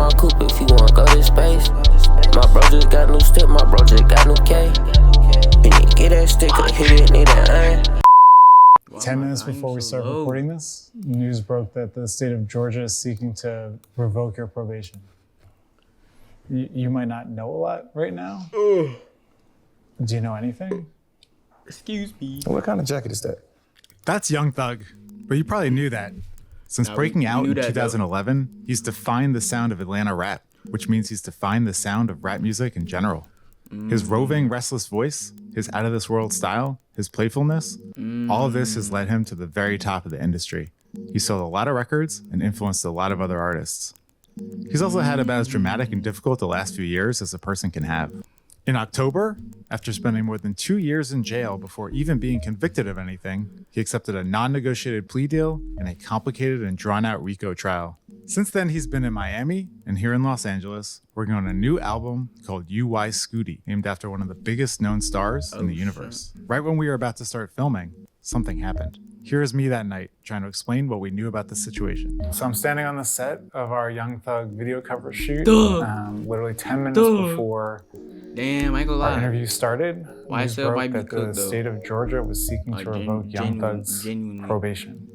my coupe if you wanna go to space. My bro just got new stick, my bro just got new K. And you get that sticker, hit it, need an iron. 10 minutes before we start recording this, news broke that the state of Georgia is seeking to revoke your probation. You might not know a lot right now. Do you know anything? Excuse me. What kind of jacket is that? That's Young Thug, but you probably knew that. Since breaking out in 2011, he's defined the sound of Atlanta rap, which means he's defined the sound of rap music in general. His roving, restless voice, his out-of-this-world style, his playfulness, all of this has led him to the very top of the industry. He sold a lot of records and influenced a lot of other artists. He's also had about as dramatic and difficult the last few years as a person can have. In October, after spending more than 2 years in jail before even being convicted of anything, he accepted a non-negotiated plea deal in a complicated and drawn-out RICO trial. Since then, he's been in Miami and here in Los Angeles, working on a new album called UY Scooty, named after one of the biggest known stars in the universe. Right when we were about to start filming, something happened. Here is me that night, trying to explain what we knew about the situation. So I'm standing on the set of our Young Thug video cover shoot, literally 10 minutes before Damn, I ain't gonna lie. our interview started. YSL Might Be that cooked, the though. state of Georgia was seeking to revoke Young Thug's probation.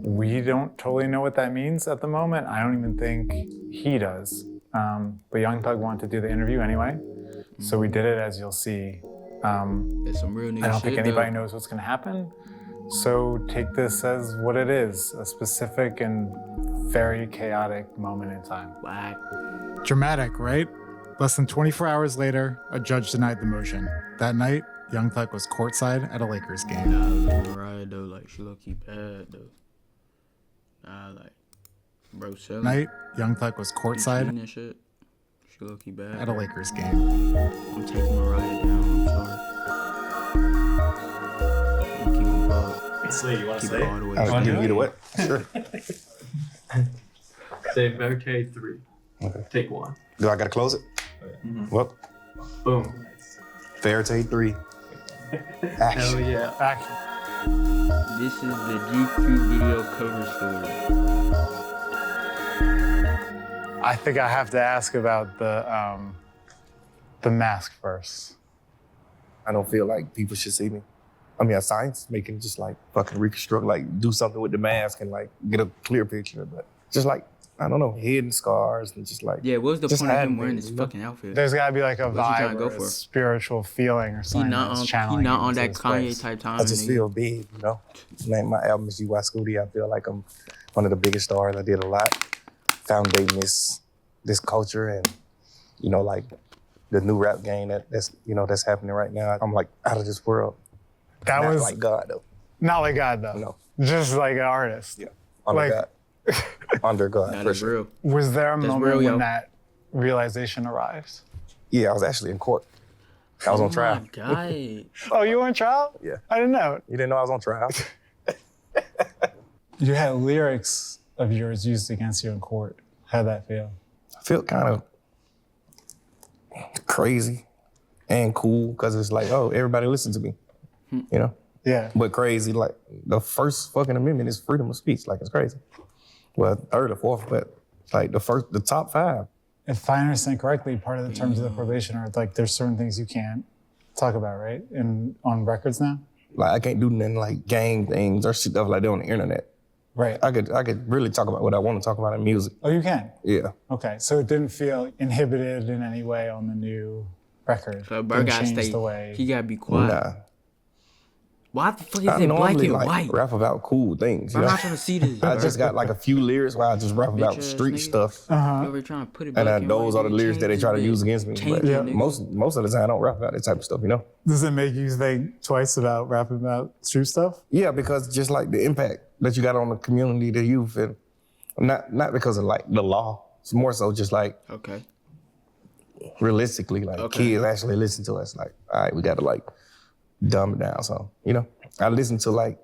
We don't totally know what that means at the moment. I don't even think he does. But Young Thug wanted to do the interview anyway, so we did it, as you'll see. It's some real nigga I don't think anybody though. knows what's gonna happen. So take this as what it is, a specific and very chaotic moment in time. What? Dramatic, right? Less than 24 hours later, a judge denied the motion. That night, Young Thug was courtside at a Lakers game. Nah, I was right though, like she low-key bad though. Nah, like, bro, selling. Night, Young Thug was courtside and shit. She low-key bad. at a Lakers game. I'm taking my ride down, I'm sorry. I'm keeping it up. Slay, you want to Keep it slay? all the way. I'll give you the what? Sure. Say Verte 3. Okay. Take 1. Do I gotta close it? Well, Boom. Verte 3. Hell Action. yeah. Action. This is the GQ video cover story. I think I have to ask about the mask first. I don't feel like people should see me. I mean, science making just like fucking reconstruct, like do something with the mask and like get a clear picture, but just like, I don't know, hidden scars and just like. Yeah, what's the just point of him hiding wearing things, this you know? fucking outfit? There's gotta be like a What's he trying vibe to go or a for? spiritual feeling or He something not that's on, channeling he not him on into that this Kanye place. type time. I just nigga. feel big, you know? Name my album is UY Scooty. I feel like I'm one of the biggest stars. I did a lot foundating this culture and, you know, like the new rap game that's happening right now. I'm like out of this world. That Not was like God though. not like God though. No. Just like an artist. Yeah. Under Like- God. Under God, Nah, for that's sure. real. Was there a That's moment real, when yo. that realization arrived? Yeah, I was actually in court. I was on trial. Oh my God. Oh, you were on trial? Yeah. I didn't know. You didn't know I was on trial? You had lyrics of yours used against you in court. How'd that feel? I feel kind of crazy and cool because it's like, oh, everybody listen to me, you know? Yeah. But crazy, like the first fucking amendment is freedom of speech. Like it's crazy. Well, third or fourth, but like the top 5. If I understand correctly, part of the terms of the probation are like there's certain things you can't talk about, right? On records now? Like I can't do nothing like gang things or stuff like that on the internet. Right. I could really talk about what I want to talk about in music. Oh, you can? Yeah. Okay. So it didn't feel inhibited in any way on the new record. So bro Didn't gotta change stay. the way. He gotta be quiet. Nah. Why the fuck is I it black normally and like white? rap about cool things. I'm You know? not trying to see this. I bro. just got like a few lyrics where I just rap about Bitch ass street nigga. stuff. You over trying to put it And black and those white, are the nigga. lyrics that they Change try to it, use bitch. against me. Change But it, nigga. most of the time I don't rap about that type of stuff, you know? Does it make you think twice about rapping about street stuff? Yeah, because just like the impact that you got on the community, the youth, and not because of like the law. It's more so just like Okay. realistically, like Okay. kids actually listen to us. Like, all right, we gotta like dumb it down. So, you know, I listen to like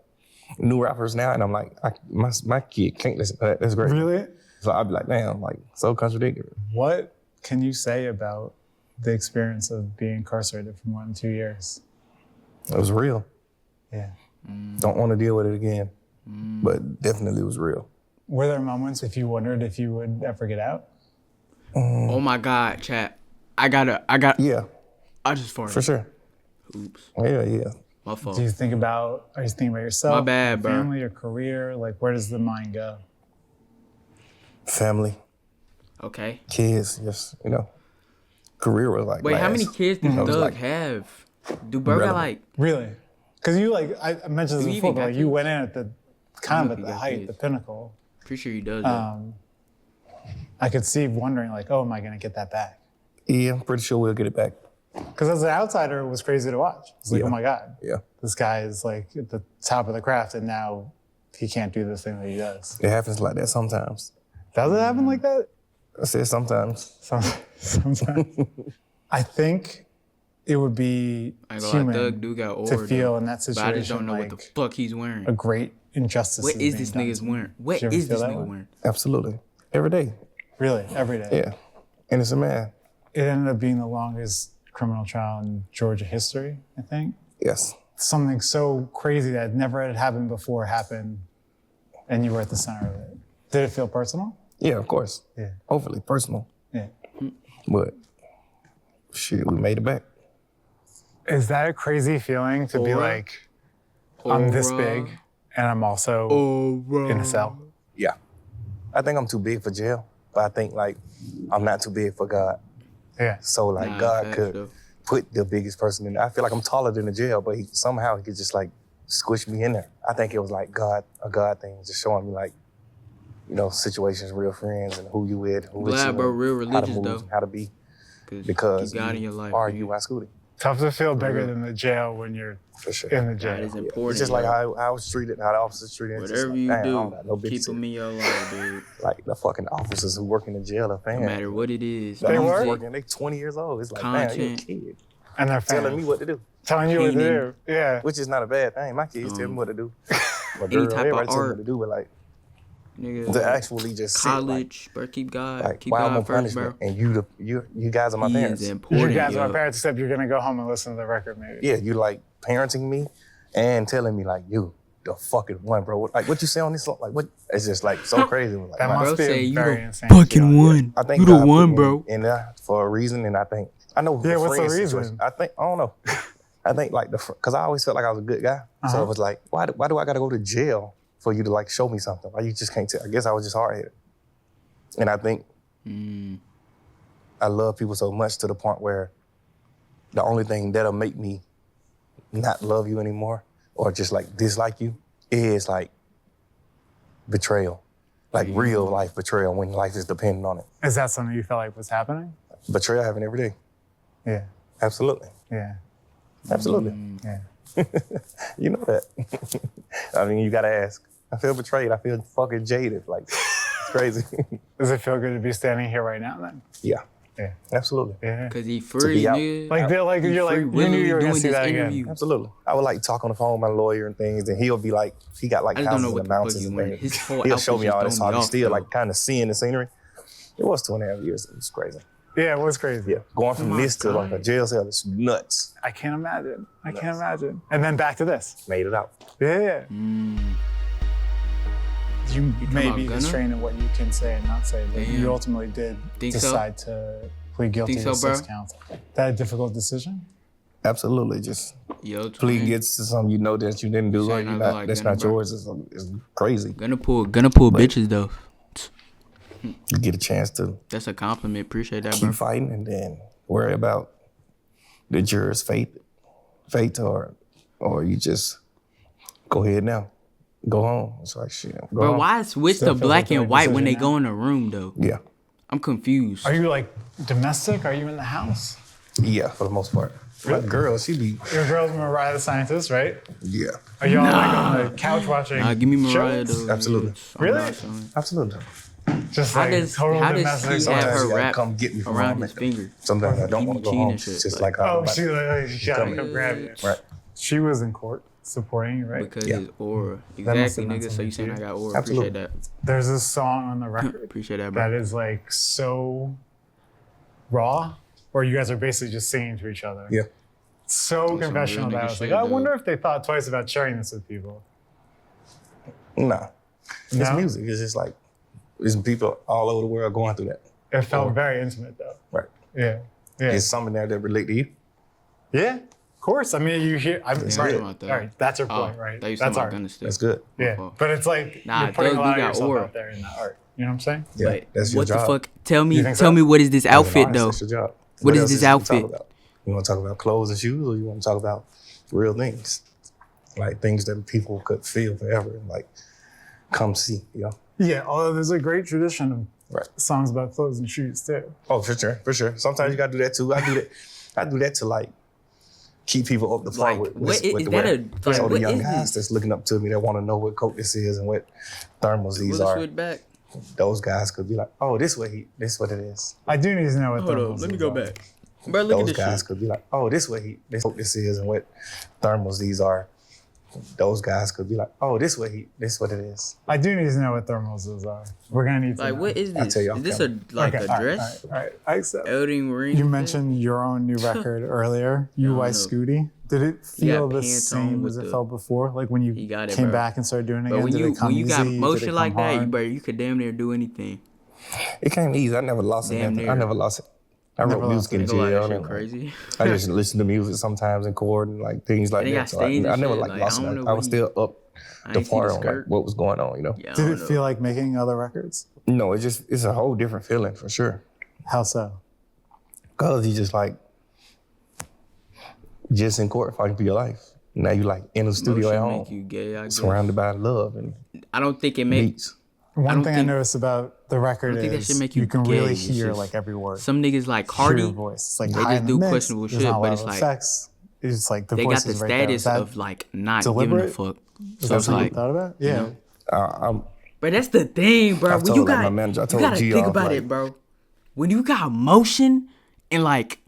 new rappers now and I'm like, my kid can't listen to that. That's great. Really? So I'd be like, damn, like so contradictory. What can you say about the experience of being incarcerated for more than 2 years? It was real. Yeah. Don't want to deal with it again, but definitely was real. Were there moments if you wondered if you would ever get out? Oh my God, chat. I Yeah, just farted. for sure. Oops. Yeah. My fault. Are you thinking about yourself? My bad, your bro. family, your career? Like, where does the mind go? Family, Okay. kids, just, career was like Wait, how many last. kids does I was Doug like, have? Do bro got relevant. like... Really? Because you I mentioned Do this you before, even but got like you kids? went in at the kind of at He the got height, kids. the pinnacle. Pretty sure he does, though. I could see wondering like, oh, am I gonna get that back? Yeah, I'm pretty sure we'll get it back. Because as an outsider, it was crazy to watch. It's like, Yeah. oh my God, Yeah. this guy is like at the top of the craft, and now he can't do this thing that he does. It happens like that sometimes. Does it happen like that? I said sometimes. Sometimes. I think it would be I ain't gonna lie, Doug human do got to old, feel though. in that But situation I just don't know like what the fuck he's wearing. a great injustice. What is being this done nigga's to him. wearing? What Did you ever is feel this that nigga way? wearing? Absolutely. Every day. Really, every day. Yeah. Innocent man. It ended up being the longest criminal trial in Georgia history, I think. Yes. Something so crazy that never had happened before happened, and you were at the center of it. Did it feel personal? Yeah, of course. Yeah. Hopefully personal. Yeah. But shit, we made it back. Is that a crazy feeling to be like, I'm this big and I'm also in a cell? Yeah. I think I'm too big for jail, but I think like I'm not too big for God. Yeah. So like Nah, God facts, could though. put the biggest person in there. I feel like I'm taller than the jail, but somehow he could just like squish me in there. I think it was like a God thing, just showing me like, situations, real friends, and who you with, who with Glad, you, bro, and real how to religious, move, though. and how to be. 'Cause Because keep God in your life. are man. you Scooty? Tough to feel bigger than the jail when you're For sure. in the God jail. is Yeah. important. It's just like yo. how I was treated, how the officers treated. It's just Whatever like, you damn, I do, don't got no keep business. them in your life, dude. Like the fucking officers who work in the jail are fans. No matter what it is. The They officers work? working, they 20 years old. It's like, man, you're a Content. kid. And they're Telling fans. me what to do. Telling you what to Painting. do. Yeah. Which is not a bad thing. My kids tell me what to do. But Any girl, type of everybody tell me art. what to do, but like Nigga, to actually just sit, college, bro, keep God. like keep why am I God first, punishment? bro. And you guys are my He parents. is You important, guys yo. are my parents, except you're gonna go home and listen to the record, maybe. Yeah, you like parenting me and telling me like you the fucking one, bro. Like what you say on this song? Like what? It's just like so crazy. Like, That wow. must Bro be say a you very the insane fucking feeling. one. I think You the God put one, me bro. in there for a reason, and I know. Yeah, what's the friend reason? situation. I don't know. I think like because I always felt like I was a good guy, so it was like, why do I got to go to jail for you to like show me something? Why you just can't tell? I guess I was just hard headed, and I think I love people so much to the point where the only thing that'll make me not love you anymore or just like dislike you is like betrayal, like real life betrayal when life is dependent on it. Is that something you felt like was happening? Betrayal happen every day. Yeah. Absolutely. Yeah. Absolutely. Yeah. You know that. I mean, you gotta ask. I feel betrayed. I feel fucking jaded. Like, it's crazy. Does it feel good to be standing here right now then? Yeah. Yeah. Absolutely. Yeah. Cause he free, be out. nigga. Like they're like He you're like free you knew willingly you were gonna doing see this that interview. again. Absolutely. I would like talk on the phone with my lawyer and things, and he'll be like, he got like I just don't houses know what and the fuck mountains he and wearing. things. His whole He'll show outfit me just all this, throw so me I'm off, still though. like kind of seeing the scenery. It was 2.5 years. It was crazy. Yeah, it was crazy. Yeah. Going from my this to like a God. jail cell is nuts. I can't imagine. I can't imagine. And then back to this. Made it out. Yeah. You may about be Gunna? constrained in what you can say and not say, but Damn. you ultimately did Think so? decide to plead guilty Think to so, 6 bro? counts. That a difficult decision? Absolutely. Just Yo, pleading twin. gets to something you know that you didn't do or Saying you I not, look like that's Gunna, not bro. yours is crazy. Gonna pull bitches though. You get a chance to That's a compliment. Appreciate that, keep bro. fighting and then worry about the jurors' fate or you just go ahead now. Go home. It's like shit. Go Bro, home. why switch Still to feels black like the and right white when decision they now. go in the room though? Yeah. I'm confused. Are you like domestic? Are you in the house? Yeah, for the most part. My girl, she be Your girl's Mariah the Scientist, right? yeah. Are y'all like on the couch watching Give me Mariah shows? though. Absolutely. I'm Really? not showing. Absolutely. Just How like does total he domestic. have Sometimes her you gotta wrap come get me from around home. his finger? Sometimes I don't He want be to go cheating home. and shit, It's just like- like Oh, she gotta come grab you. Right. She was in court supporting you, right? Because Yeah. his aura. That must Exactly, have meant nigga. So something you to saying you. I got aura? Absolutely. Appreciate that. There's this song on the record Appreciate that, bro. that is like so raw, where you guys are basically just singing to each other. Yeah. It's so some confessional real that I nigga was like, shit, I dude. wonder if they thought twice about sharing this with people. Nah. It's No? music. It's just like there's people all over the world going through that. It felt very intimate though. Right. Yeah. Yeah. Is something there that relate to you? Yeah. Of course. I mean, you hear. I'm That's right. good. About that. All right. That's your point, right? That you That's talking about art. gun stick. That's good. Yeah. But it's like Nah, you're putting a Doug, lot we of got yourself aura. out there in that art. You know what I'm saying? Yeah, But that's your what job. the fuck? Tell me, You think tell so? me what is this As an outfit artist, though? That's your job. What is else this you wanna talk outfit? about? You want to talk about clothes and shoes, or you want to talk about real things, like things that people could feel forever, and like come see, you know? Yeah. Although there's a great tradition of Right. songs about clothes and shoes too. Oh, for sure, for sure. Sometimes you gotta do that too. I do that to like keep people up the front Like, with what the is wear. that like, So the what young is guys this? that's looking up to me that want to know what coat this is and what thermals these Will it are. switch back? Those guys could be like, oh, this what it is. I do need to know what Hold thermals on, let me is go on. back. Bro, look at Those this guys shit. could be like, oh, this what this is and what thermals these are. Those guys could be like, oh, this what it is. I do need to know what thermals are. We're gonna need to Like, know. what is I'll this? tell you off Is this camera. a like Okay, a all right, dress? All right. I accept. Elding ring? You mentioned your own new record earlier, I don't UY know. Scooty. Did it He got feel the Pantone same with as it the- felt before? Like when you He got it, came bro. back and started doing it But again? when Did you it come when you got easy? Did it motion come like that, hard? bro, you could damn near do anything. It came easy. I never lost it. Damn Nothing. near. I never lost it. I Never wrote lost music in it. Nigga, like, jail. that shit and, crazy. I just listen to music sometimes and chord and like things like And they that. got So I stains and never shit, like like, lost I don't it. know I what was he- still up I the ain't see part the on like skirt. what was going on, you know? Yeah, I Did don't it know. feel like making other records? No, it's a whole different feeling for sure. How so? Cause you just like just in court fighting for your life. Now you like in the studio Motion at make home, you gay, I guess. surrounded by love and I don't think it makes beats. One don't thing I think- noticed about the record I don't think that is should make you can gay. really It's hear just- like every word. some niggas like Hear Cardi. your voice. It's like they high just in the do mix. questionable There's shit, not a but lot it's of like- effects. It's like the They voice got the is right there. Is status that, of like not deliberate? giving a fuck. is So that it's something like, you thought about? Yeah. know, I'm but that's the thing, bro. I When told, you like, got, my manager, I you told gotta G think off, about like- it, bro. When you got motion and like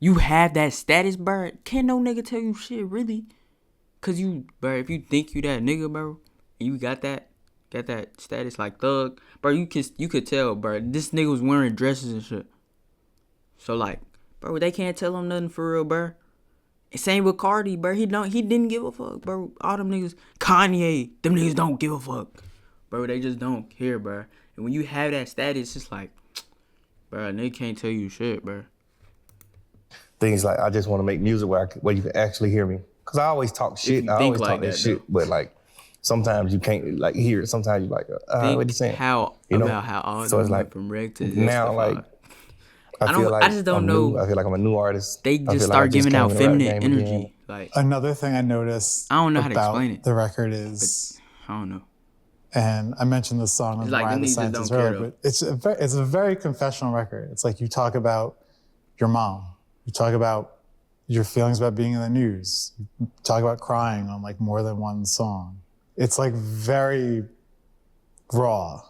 you have that status, bro, can't no nigga tell you shit really. Cause you, bro, if you think you that nigga, bro, and you got that status like thug, bro, you could tell, bro, this nigga was wearing dresses and shit. So like, bro, they can't tell him nothing for real, bro. And same with Cardi, bro. He didn't give a fuck, bro. All them niggas, Kanye, them niggas don't give a fuck, bro. They just don't care, bro. And when you have that status, it's like, bro, they can't tell you shit, bro. things like I just want to make music where you can actually hear me. Cause I always talk shit. you I think always like talk that that, shit, though. but like sometimes you can't like hear it. Sometimes you like, what you saying? Think how You know? about how all So them it's went like, from reg to now Justified. like I feel like I just don't I'm know. new. I feel like I'm a new artist. They I feel just like I start giving came out in the rap feminine game energy. again. Like, Another thing I noticed I don't know how to about explain it. the record is, I don't know. and I mentioned the song of It's like Mariah them the niggas just Scientist don't care, earlier, but it's a very confessional record. It's like you talk about your mom. You talk about your feelings about being in the news. You talk about crying on like more than one song. It's like very raw.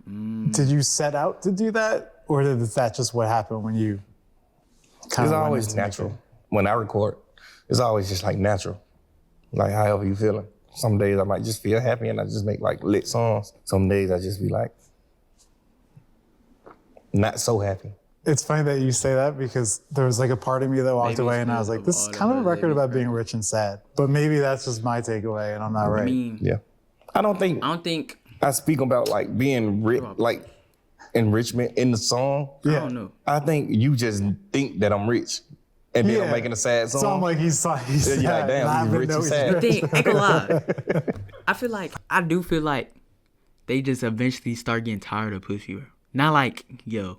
Did you set out to do that? Or is that just what happened when you kind It's of always natural. When I record, it's always just like natural. Like however you feeling. Some days I might just feel happy and I just make like lit songs. Some days I just be like not so happy. It's funny that you say that because there was like a part of me that walked Maybe away it's and I was because like, of this is all the kind of a buzz record ladies, about right? being rich and sad. But maybe that's just my takeaway and I'm not right. I mean, Yeah. I don't think I speak about like being rich, like enrichment in the song. I don't know. I think you just think that I'm rich. And then I'm Yeah. making a sad song. So I'm like, he's sad. you're like, damn, and I he's even rich know and he's sad. rich. Ain't gonna lie. I do feel like they just eventually start getting tired of pussy. Bro. Not like, yo,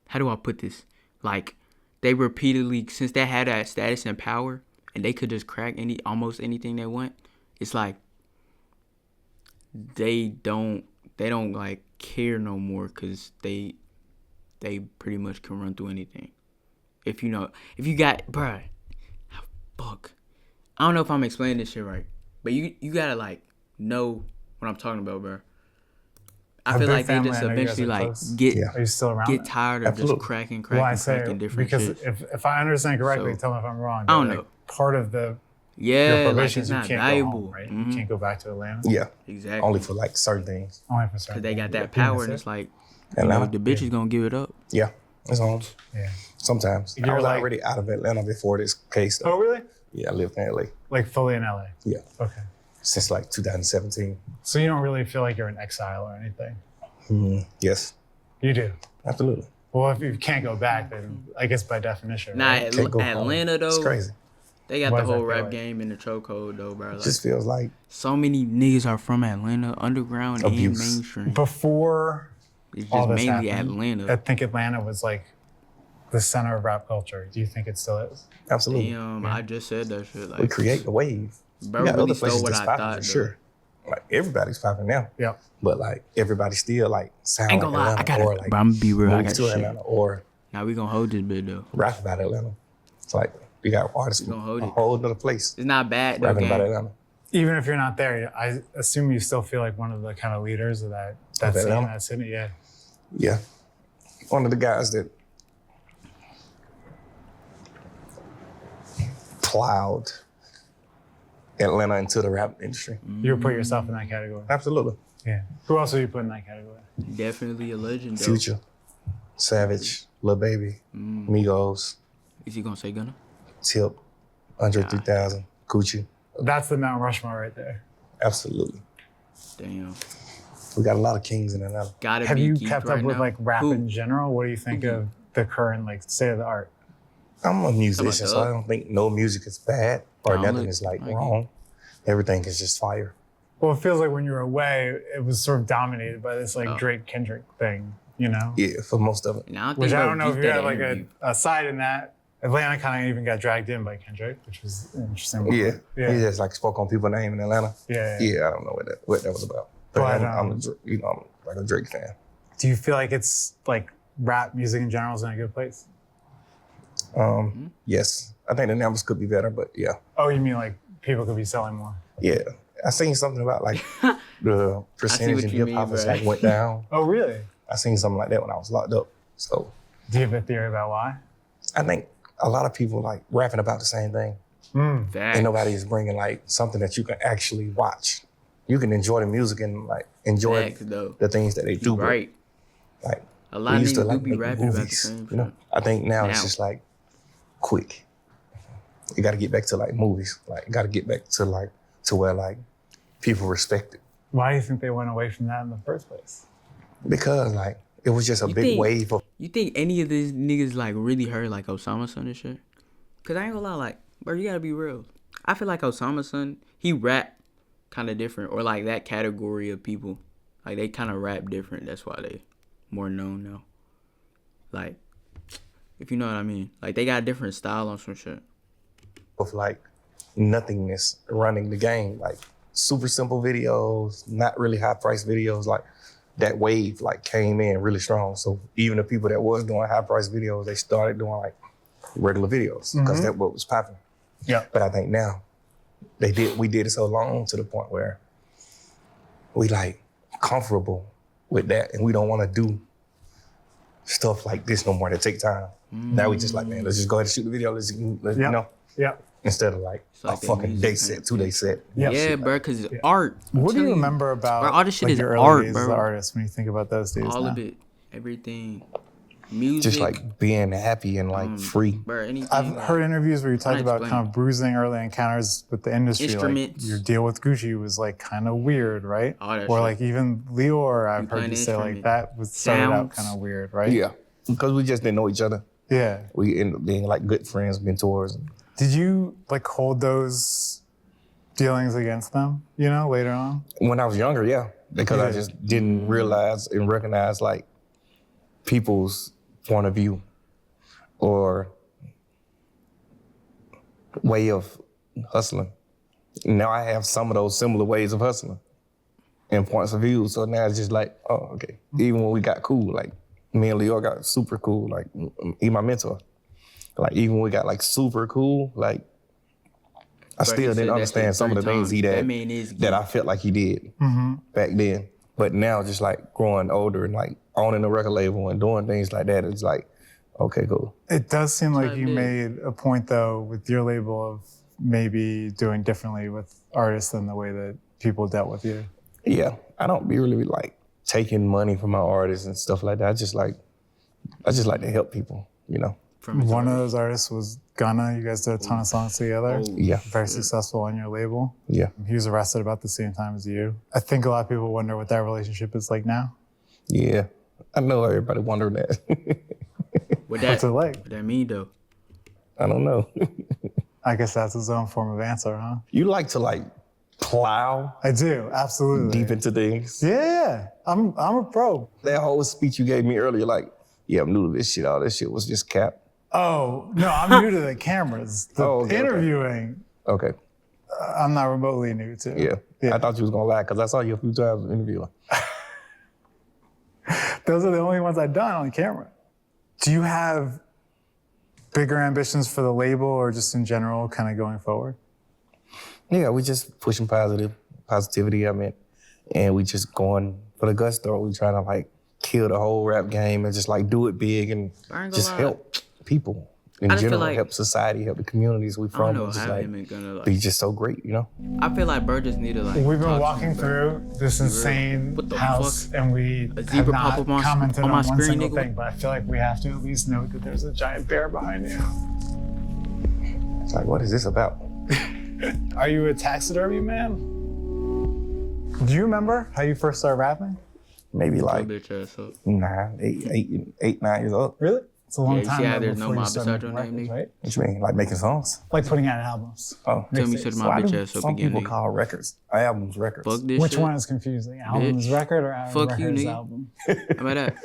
how do I put this? Like, they repeatedly, since they had that status and power, and they could just crack almost anything they want, it's like they don't like care no more because they pretty much can run through anything. If you got, bruh, fuck. I don't know if I'm explaining this shit right, but you gotta like know what I'm talking about, bruh. I feel big like they family, just I know you guys eventually are like close. get Yeah. Are you still around? get tired of Absolutely. just cracking Well, I say different because shit. if I understand correctly, So, tell me if I'm wrong. I don't but, know. like, part of your Yeah, like probation it's is you not can't valuable, go home, right? Mhm. You can't go back to Atlanta. Yeah. Exactly. Only for like certain things. Only for certain Cause they got things. that But power, that's and it. it's like, And you know, now, the bitch is gonna give it up. yeah, it's on. Yeah. Sometimes. I You're was like- already out of Atlanta before this case. Though. Oh, really? Yeah, I lived in LA. Like fully in LA? Yeah. Okay. Since like 2017. So you don't really feel like you're in exile or anything? Yes, You do. absolutely. Well, if you can't go back, then I guess by definition. Nah, Right? Atlanta though. It's crazy. They got What the does that whole feel rap like? game in the chokehold though, bro. It Like, just feels like so many niggas are from Atlanta, underground Abuse. and mainstream. Before It's all just this mainly happened, Atlanta. I think Atlanta was like the center of rap culture. Do you think it still is? absolutely. Damn, I just said that shit. Like, We create the wave. bro, We got really other stole places what that's I popping thought. for Though. sure. Like everybody's popping now. Yeah. But like everybody still like sound Ain't like gonna lie, I Atlanta gotta, or like bro, I'm gonna be real, I move got to shit. Atlanta or Now we gonna hold this bit though. rap about Atlanta. It's like we got artists We from gonna hold a it. whole other place It's not bad though, rapping about gang. Atlanta. Even if you're not there, I assume you still feel like one of the kind of leaders of that Of scene, Atlanta? that city. Yeah. Yeah. One of the guys that plowed Atlanta into the rap industry. You would put yourself in that category. Absolutely. Yeah. Who else would you put in that category? Definitely a legend though. Future, Savage, Lil Baby, Migos, Is he gonna say Gunna? Tip, Andre 3000, Gucci. That's the Mount Rushmore right there. Absolutely. Damn. We got a lot of kings in Atlanta. Gotta Have be you geeked kept right up with now. like rap Who? in general? What do you think of the current like state of the art? I'm a musician, so Doug? I don't think no music is bad or No, nothing look, is like I get wrong. Everything is just fire. Well, it feels like when you were away, it was sort of dominated by this like Oh. Drake Kendrick thing, you know? Yeah, for most of it. And I don't Which think I bro don't know if geeked you that had like interview. a side in that. Atlanta kind of even got dragged in by Kendrick, which was interesting. Yeah. Yeah. He just like spoke on people's name in Atlanta. Yeah. Yeah, I don't know what that was about. But But, I'm like a Drake fan. Do you feel like it's like rap music in general is in a good place? Yes. I think the numbers could be better, but yeah. Oh, you mean like people could be selling more? Yeah. I seen something about like the percentage what in you hip hop mean, is bro. like went down. Oh, really? I seen something like that when I was locked up. So Do you have a theory about why? I think a lot of people like rapping about the same thing. Facts. And nobody is bringing like something that you can actually watch. You can enjoy the music and like enjoy Facts, though. the things that they do. but, Right. Like A lot we of used to niggas like do be make rapping about the movies. same You know, shit. I think now it's Now. just like quick. You got to get back to like movies. Like, got to get back to like to where like people respect it Why do you think they went away from that in the first place? because like it was just a You big think- wave of You think any of these niggas like really heard like Osama's son and shit? Cause I ain't gonna lie, like, bro, you gotta be real. I feel like Osama's son, he rap kind of different, or like that category of people, like they kind of rap different. That's why they more known now. Like, if you know what I mean, like they got a different style on some shit. like nothingness running the game. Like super simple videos, not really high price videos. Like that wave like came in really strong. So even the people that was doing high price videos, they started doing like regular videos because that's what was popping. Yeah. But I think now we did it so long to the point where we like comfortable with that and we don't want to do stuff like this no more that take time. Now we just like, man, let's just go ahead and shoot the video. Let's you know, Yeah. instead of like like a that fucking music day kind set, of 2 day set. Yeah. Yeah, bro, cause it's art. I'm What do you telling remember about Bro, all this shit like, is your early art, days bro. as an artist when you think about those days? All now? of it, everything, music, Just like being happy and like free. bro, anything. I've like, heard interviews where you talked about explain kind of bruising early encounters with the industry. Like Instruments. your deal with Gucci was like kind of weird, right? All that Or shit. like even Lior, I've heard playing you say like instrument. that was started out Sounds. kind of weird, right? Yeah. Because we just didn't know each other. Yeah. We ended up being like good friends, mentors. Did you like hold those dealings against them, you know, later on? When I was younger, yeah. Because I just didn't realize and recognize like people's point of view or way of hustling. Now I have some of those similar ways of hustling and points of view. So now it's just like, oh, okay. Even when we got cool, like me and Leo got super cool, like he my mentor. Like even when we got like super cool, like I Bro, he still said didn't that understand shit some of the 3 things he times. did That man is that I felt like he did back then. But now just like growing older and like owning a record label and doing things like that, it's like, okay, cool. It does seem like I you did. made a point though with your label of maybe doing differently with artists than the way that people dealt with you. Yeah, I don't be really like taking money from my artists and stuff like that. I just like to help people, you know? from his One of art. those artists was Gunna. You guys did a ton of songs together. Yeah, Very successful on your label. yeah. He was arrested about the same time as you. I think a lot of people wonder what that relationship is like now. Yeah, I know everybody wondering that. What's it like? What that mean though? I don't know. I guess that's his own form of answer, huh? You like to like plow I do, absolutely. deep into things. Yeah. I'm a pro. That whole speech you gave me earlier, like, yeah, I'm new to this shit. All this shit was just cap. Oh, no, I'm new to the cameras. The okay. interviewing, Okay. I'm not remotely new to. Yeah. I thought you was gonna lie because I saw you a few times interviewing. Those are the only ones I've done on camera. Do you have bigger ambitions for the label or just in general kind of going forward? Yeah, we just pushing positivity, and we just going for the gusto. We trying to like kill the whole rap game and just like do it big and just help people in general, like, help society, help the communities we from. Just like be just so great, you know? I feel like Bird just need to like. We've been walking through this insane house and we have not commented on one single thing, but I feel like we have to at least note that there's a giant bear behind you. It's like, what is this about? Are you a taxidermy man? Do you remember how you first started rapping? Maybe like 9 years old. Really? It's a long time. Yeah, there's no mob beside your name, right? What you mean? Like making songs? Like putting out albums. Oh, tell me shut my bitch ass up some again. Some people call records albums records. Fuck this Which shit. one is confusing? Album is record or Fuck record you, is nigga. album? How about that?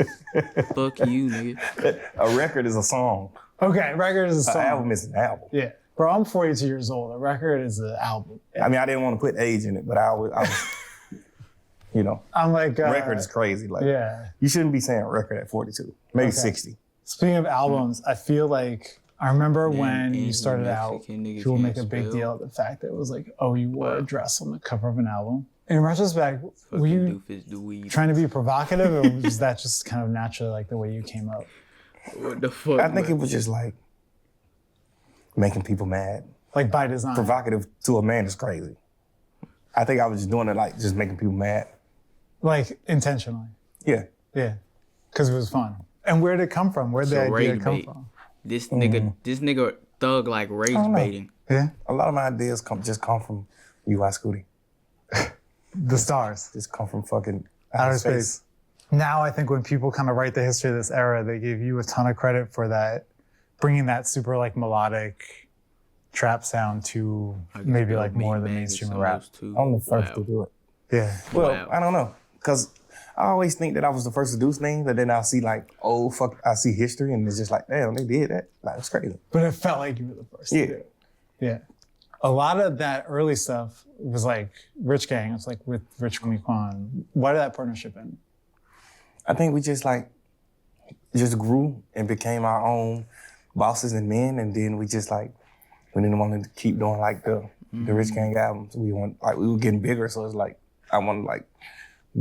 Fuck you, nigga. A record is a song. Okay, record is a song. An album is an album. Yeah. Bro, I'm 42 years old. A record is an album. I mean, I didn't want to put age in it, but I was you know. I'm like... record is crazy. Like, yeah. You shouldn't be saying record at 42. Maybe 60. Speaking of albums, I feel like I remember when you started out, people make a big deal of the fact that it was like, oh, you wore a dress on the cover of an album. In retrospect, were you trying to be provocative or was that just kind of naturally like the way you came up? What the fuck? I think it was just like making people mad. Like by design. Provocative to a man is crazy. I think I was just doing it like just making people mad. Like intentionally? Yeah. Yeah. Because it was fun. And where'd it come from? Where'd the idea come from? This nigga thug like rage baiting. Yeah. A lot of my ideas come from Scooty. The stars. Just come from fucking outer space. Now I think when people kind of write the history of this era, they give you a ton of credit for that, bringing that super like melodic trap sound to maybe like more of the mainstream rap. I'm the first to do it. Yeah. Well, I don't know, because I always think that I was the first to do things, but then I'll see like, I see history and it's just like, damn, they did that. Like, it's crazy. But it felt like you were the first. Yeah. Yeah. A lot of that early stuff was like Rich Gang. It's like with Rich Quan. Why did that partnership end? I think we just grew and became our own bosses and men, and then we didn't want to keep doing like the Rich Gang albums. We were getting bigger, so it's like I want to like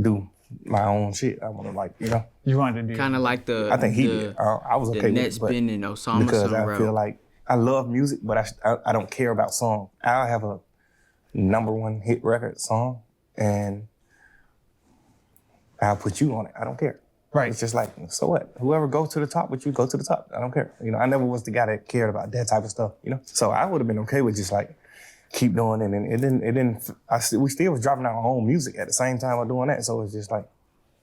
do my own shit. I want to like, you know. You wanted to do kind of like the. I think he did. I was okay with it, spin and Osama because I feel like I love music, but I don't care about song. I'll have a #1 hit record song, and I'll put you on it. I don't care. Right. It's just like, so what? Whoever goes to the top with you, go to the top. I don't care. You know, I never was the guy that cared about that type of stuff, you know? So I would have been okay with just like, keep doing it. And we still was dropping our own music at the same time of doing that. So it's just like,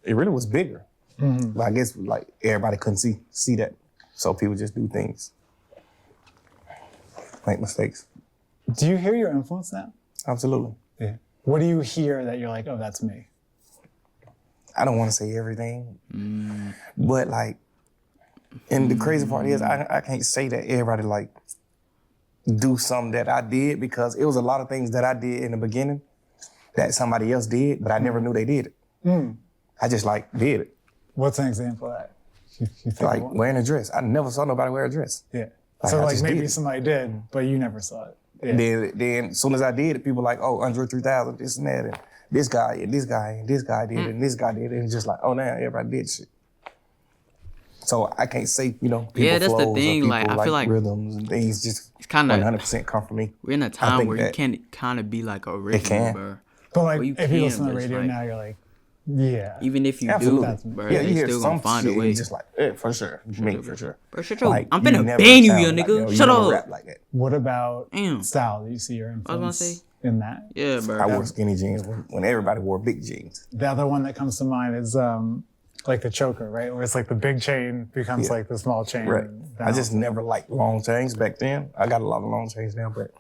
it really was bigger. Mm-hmm. But I guess like everybody couldn't see that. So people just do things. Make mistakes. Do you hear your influence now? Absolutely. Yeah. What do you hear that you're like, oh, that's me? I don't want to say everything, but like, and the crazy part is I can't say that everybody like do something that I did, because it was a lot of things that I did in the beginning that somebody else did, but I never knew they did it. Mm. I just like did it. What's an example of that? You like wearing a dress. I never saw nobody wear a dress. Yeah. So like maybe somebody did, but you never saw it. Yeah. Then as soon as I did it, people were like, oh, Andre 3000, this and that, and this guy, and this guy, and this guy did it, and this guy did it. And it's just like, oh, now everybody did shit. So I can't say, you know, people that's the thing. People, like, I feel like rhythms and things just it's kind of 100% come from me. We're in a time where you can kind of be like original, bro. But like, if you listen to the radio now, you're like, yeah. Even if you Absolutely. do, bro, yeah, you hear still some gonna find shit a way. And just like, for sure. Me, for sure. Bro, shut your, like, I'm finna ban you, young nigga. Like Shut up. Rap like that. What about style? Do you see your influence in that? Yeah, bro. I wore skinny jeans when everybody wore big jeans. The other one that comes to mind is like the choker, right? Where it's like the big chain becomes like the small chain. Right. I just never liked long chains back then. I got a lot of long chains now, but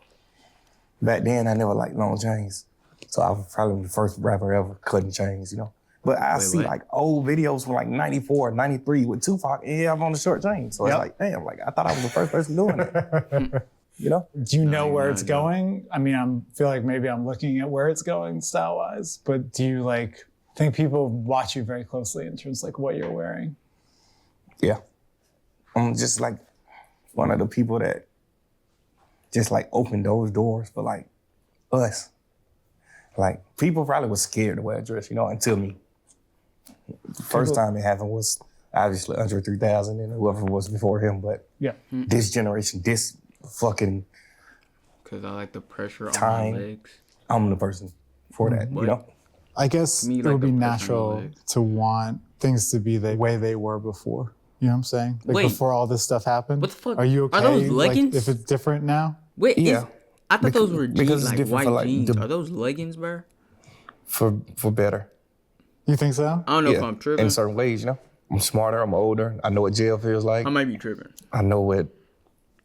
back then I never liked long chains. So I was probably the first rapper ever cutting chains, you know. But I see like old videos from like 94, 93 with Tupac, and he have on the short chain. So it's like, damn, like I thought I was the first person doing it. You know? Do you know where it's going? I mean, I feel like maybe I'm looking at where it's going style-wise, but do you like think people watch you very closely in terms of like what you're wearing? Yeah. I'm just like one of the people that just like opened those doors for like us. Like people probably was scared to wear a dress, you know, until me. The first time it happened was obviously Andre 3000 and whoever was before him, but this generation, this fucking Cause I like the pressure time, on my legs. I'm the person for that, you know? I guess it would be natural to want things to be the way they were before. You know what I'm saying? Like before all this stuff happened. What the fuck? Are you okay? Are those leggings? Like, if it's different now? Wait, yeah. I thought those were jeans, like white like jeans. Are those leggings, bro? For better. You think so? I don't know if I'm tripping. In certain ways, you know? I'm smarter, I'm older. I know what jail feels like. I might be tripping. I know what...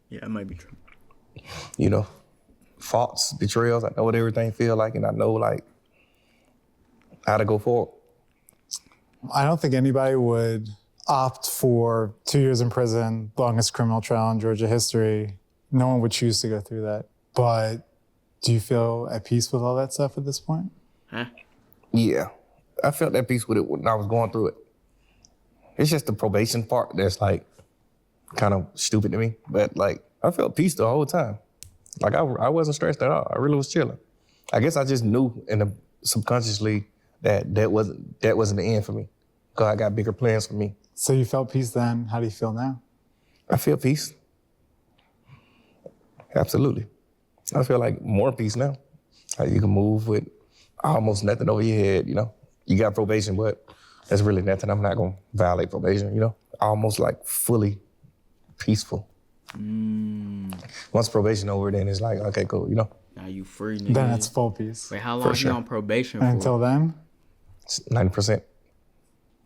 Yeah, I might be tripping. You know, faults, betrayals. I know what everything feel like, and I know, like, how to go forward. I don't think anybody would opt for 2 years in prison, longest criminal trial in Georgia history. No one would choose to go through that. But do you feel at peace with all that stuff at this point? Huh? Yeah. I felt at peace with it when I was going through it. It's just the probation part that's, like, kind of stupid to me. But, like, I felt peace the whole time. Like, I wasn't stressed at all. I really was chilling. I guess I just knew subconsciously that wasn't the end for me. Because I got bigger plans for me. So you felt peace then. How do you feel now? I feel peace. Absolutely. I feel like more peace now. Like you can move with almost nothing over your head, you know? You got probation, but that's really nothing. I'm not going to violate probation, you know? Almost like fully peaceful. Once probation over, then it's like, okay, cool, you know? Now you free, nigga. Then it's full peace. Wait, how long are you on probation for? Until then? It's 90%.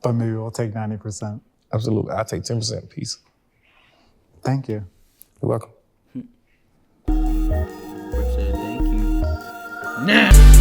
But maybe we'll take 90%. Absolutely. I'll take 10% peace. Thank you. You're welcome. Rip said thank you. Nah.